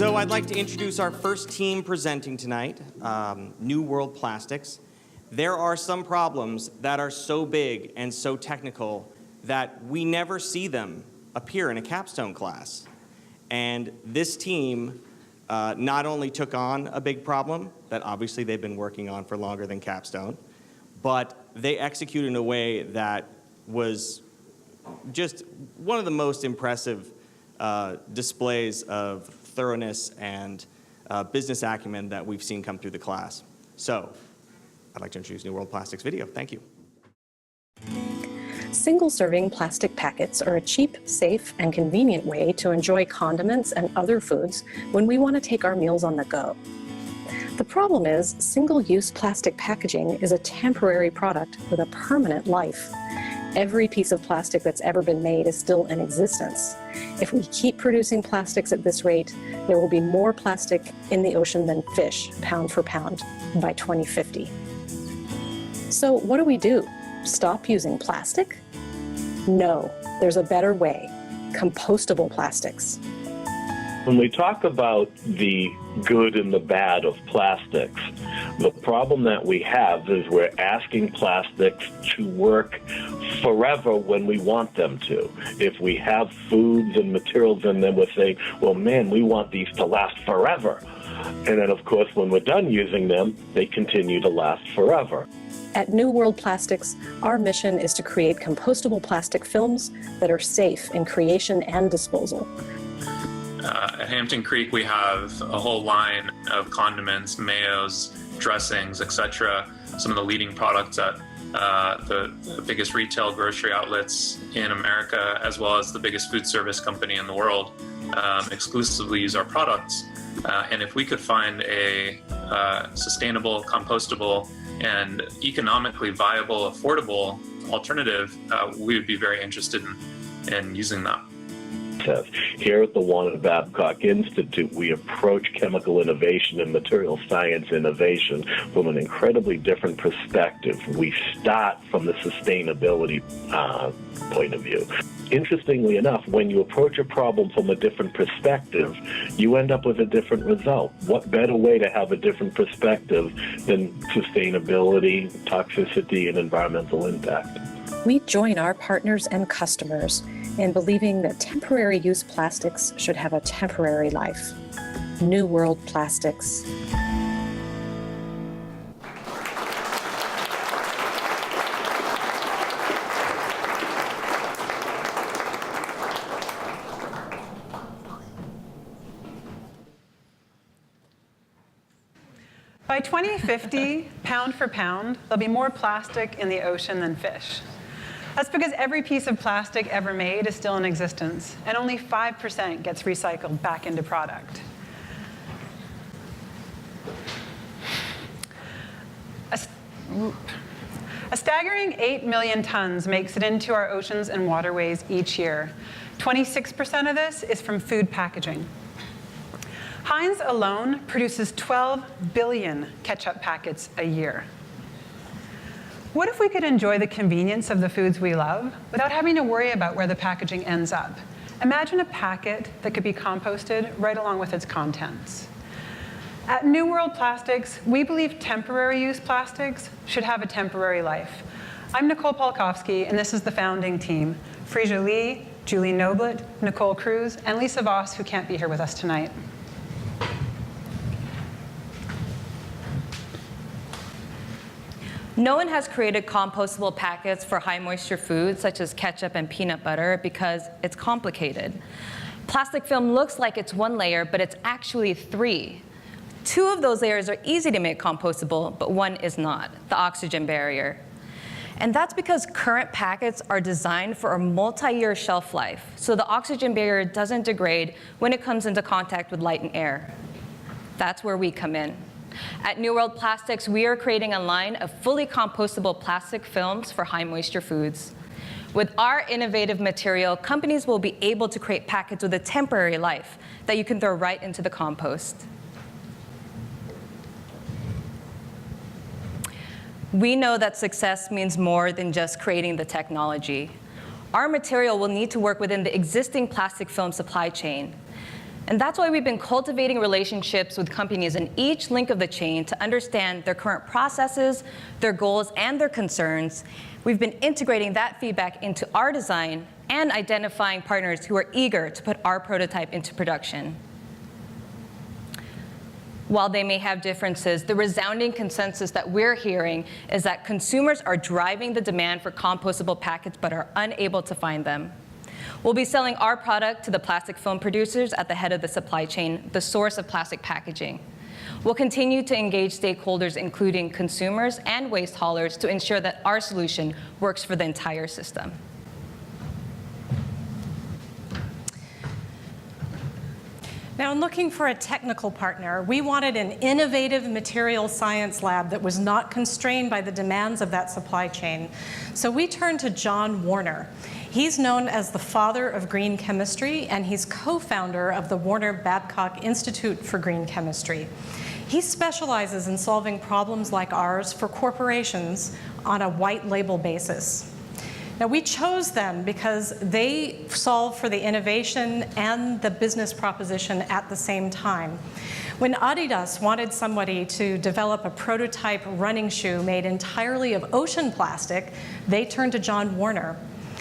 So I'd like to introduce our first team presenting tonight, NeuWorld Plastics. There are some problems that are so big and so technical that we never see them appear in a capstone class. And this team not only took on a big problem that obviously they've been working on for longer than capstone, but they executed in a way that was just one of the most impressive displays of thoroughness and business acumen that we've seen come through the class. So I'd like to introduce NeuWorld Plastics video. Thank you. Single-serving plastic packets are a cheap, safe, and convenient way to enjoy condiments and other foods when we want to take our meals on the go. The problem is, single-use plastic packaging is a temporary product with a permanent life. Every piece of plastic that's ever been made is still in existence. If we keep producing plastics at this rate, there will be more plastic in the ocean than fish, pound for pound, by 2050. So what do we do? Stop using plastic? No, there's a better way. Compostable plastics. When we talk about the good and the bad of plastics, the problem that we have is we're asking plastics to work forever when we want them to. If we have foods and materials in them, we're saying, well, man, we want these to last forever. And then, of course, when we're done using them, they continue to last forever. At NeuWorld Plastics, our mission is to create compostable plastic films that are safe in creation and disposal. At Hampton Creek, we have a whole line of condiments, mayos, dressings, etc. Some of the leading products at the biggest retail grocery outlets in America, as well as the biggest food service company in the world, exclusively use our products. And if we could find a sustainable, compostable, and economically viable, affordable alternative, we would be very interested in using that. Here at the Warren Babcock Institute, we approach chemical innovation and material science innovation from an incredibly different perspective. We start from the sustainability point of view. Interestingly enough, when you approach a problem from a different perspective, you end up with a different result. What better way to have a different perspective than sustainability, toxicity, and environmental impact? We join our partners and customers in believing that temporary use plastics should have a temporary life. NeuWorld Plastics. By 2050, pound for pound, there'll be more plastic in the ocean than fish. That's because every piece of plastic ever made is still in existence, and only 5% gets recycled back into product. A staggering 8 million tons makes it into our oceans and waterways each year. 26% of this is from food packaging. Heinz alone produces 12 billion ketchup packets a year. What if we could enjoy the convenience of the foods we love without having to worry about where the packaging ends up? Imagine a packet that could be composted right along with its contents. At NeuWorld Plastics, we believe temporary use plastics should have a temporary life. I'm Nicole Palkovsky, and this is the founding team: Freesia, Julie Noblitt, Nicole Cruz, and Lisa Voss, who can't be here with us tonight. No one has created compostable packets for high moisture foods such as ketchup and peanut butter because it's complicated. Plastic film looks like it's one layer, but it's actually 3. 2 of those layers are easy to make compostable, but one is not, the oxygen barrier. And that's because current packets are designed for a multi-year shelf life, so the oxygen barrier doesn't degrade when it comes into contact with light and air. That's where we come in. At NeuWorld Plastics, we are creating a line of fully compostable plastic films for high moisture foods. With our innovative material, companies will be able to create packets with a temporary life that you can throw right into the compost. We know that success means more than just creating the technology. Our material will need to work within the existing plastic film supply chain. And that's why we've been cultivating relationships with companies in each link of the chain to understand their current processes, their goals, and their concerns. We've been integrating that feedback into our design and identifying partners who are eager to put our prototype into production. While they may have differences, the resounding consensus that we're hearing is that consumers are driving the demand for compostable packets but are unable to find them. We'll be selling our product to the plastic film producers at the head of the supply chain, the source of plastic packaging. We'll continue to engage stakeholders, including consumers and waste haulers, to ensure that our solution works for the entire system. Now, in looking for a technical partner, we wanted an innovative material science lab that was not constrained by the demands of that supply chain. So we turned to John Warner. He's known as the father of green chemistry, and he's co-founder of the Warner Babcock Institute for Green Chemistry. He specializes in solving problems like ours for corporations on a white label basis. Now, we chose them because they solve for the innovation and the business proposition at the same time. When Adidas wanted somebody to develop a prototype running shoe made entirely of ocean plastic, they turned to John Warner.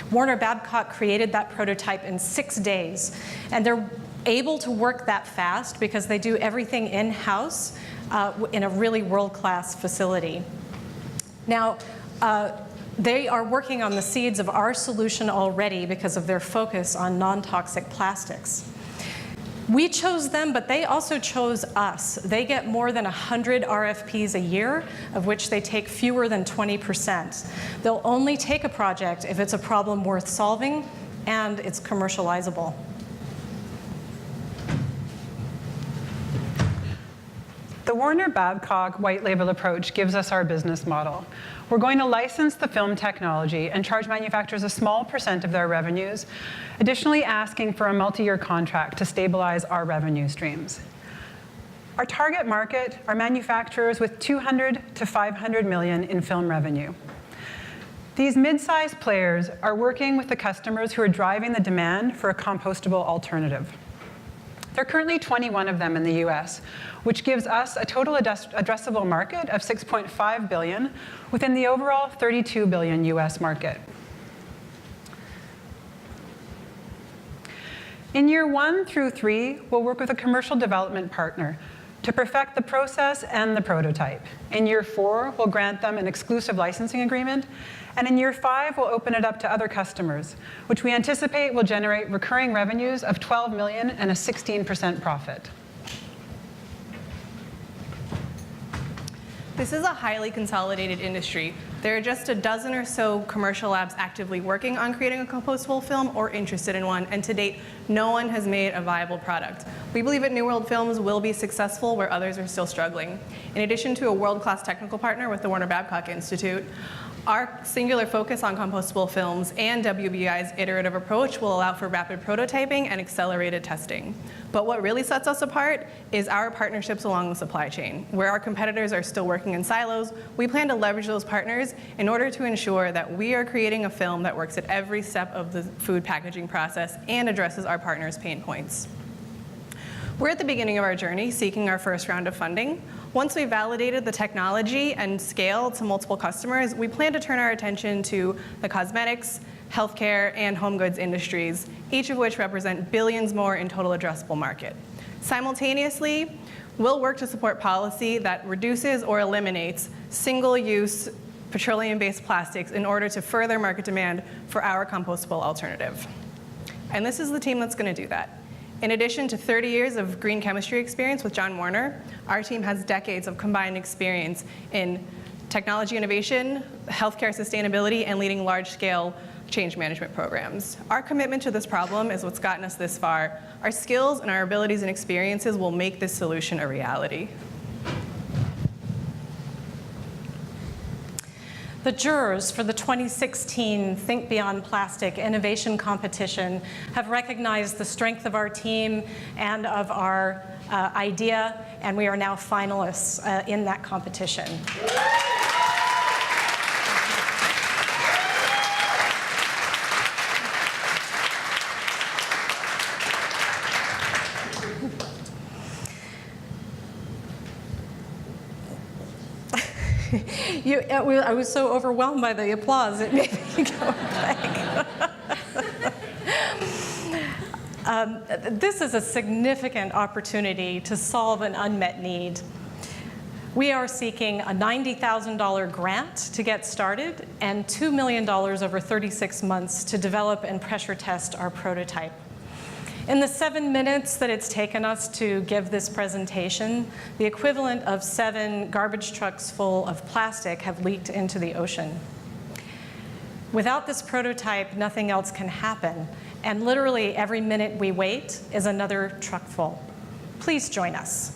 Warner Babcock created that prototype in 6 days, and they're able to work that fast because they do everything in-house in a really world-class facility. Now, they are working on the seeds of our solution already because of their focus on non-toxic plastics. We chose them, but they also chose us. They get more than 100 RFPs a year, of which they take fewer than 20%. They'll only take a project if it's a problem worth solving and it's commercializable. The Warner Babcock white label approach gives us our business model. We're going to license the film technology and charge manufacturers a small % of their revenues, additionally asking for a multi-year contract to stabilize our revenue streams. Our target market are manufacturers with 200 to 500 million in film revenue. These mid-sized players are working with the customers who are driving the demand for a compostable alternative. There are currently 21 of them in the US, which gives us a total addressable market of $6.5 billion within the overall $32 billion US market. In year 1 through 3, we'll work with a commercial development partner to perfect the process and the prototype. In year 4, we'll grant them an exclusive licensing agreement. And in year 5, we'll open it up to other customers, which we anticipate will generate recurring revenues of $12 million and a 16% profit. This is a highly consolidated industry. There are just a dozen or so commercial labs actively working on creating a compostable film or interested in one, and to date, no one has made a viable product. We believe that NeuWorld Films will be successful where others are still struggling. In addition to a world-class technical partner with the Warner Babcock Institute, our singular focus on compostable films and WBI's iterative approach will allow for rapid prototyping and accelerated testing. But what really sets us apart is our partnerships along the supply chain. Where our competitors are still working in silos, we plan to leverage those partners in order to ensure that we are creating a film that works at every step of the food packaging process and addresses our partners' pain points. We're at the beginning of our journey, seeking our first round of funding. Once we've validated the technology and scale to multiple customers, we plan to turn our attention to the cosmetics, healthcare, and home goods industries, each of which represent billions more in total addressable market. Simultaneously, we'll work to support policy that reduces or eliminates single-use petroleum-based plastics in order to further market demand for our compostable alternative. And this is the team that's going to do that. In addition to 30 years of green chemistry experience with John Warner, our team has decades of combined experience in technology innovation, healthcare sustainability, and leading large-scale change management programs. Our commitment to this problem is what's gotten us this far. Our skills and our abilities and experiences will make this solution a reality. The jurors for the 2016 Think Beyond Plastic Innovation Competition have recognized the strength of our team and of our idea, and we are now finalists in that competition. I was so overwhelmed by the applause, it made me go blank. This is a significant opportunity to solve an unmet need. We are seeking a $90,000 grant to get started and $2 million over 36 months to develop and pressure test our prototype. In the 7 minutes that it's taken us to give this presentation, the equivalent of 7 garbage trucks full of plastic have leaked into the ocean. Without this prototype, nothing else can happen, and literally every minute we wait is another truck full. Please join us.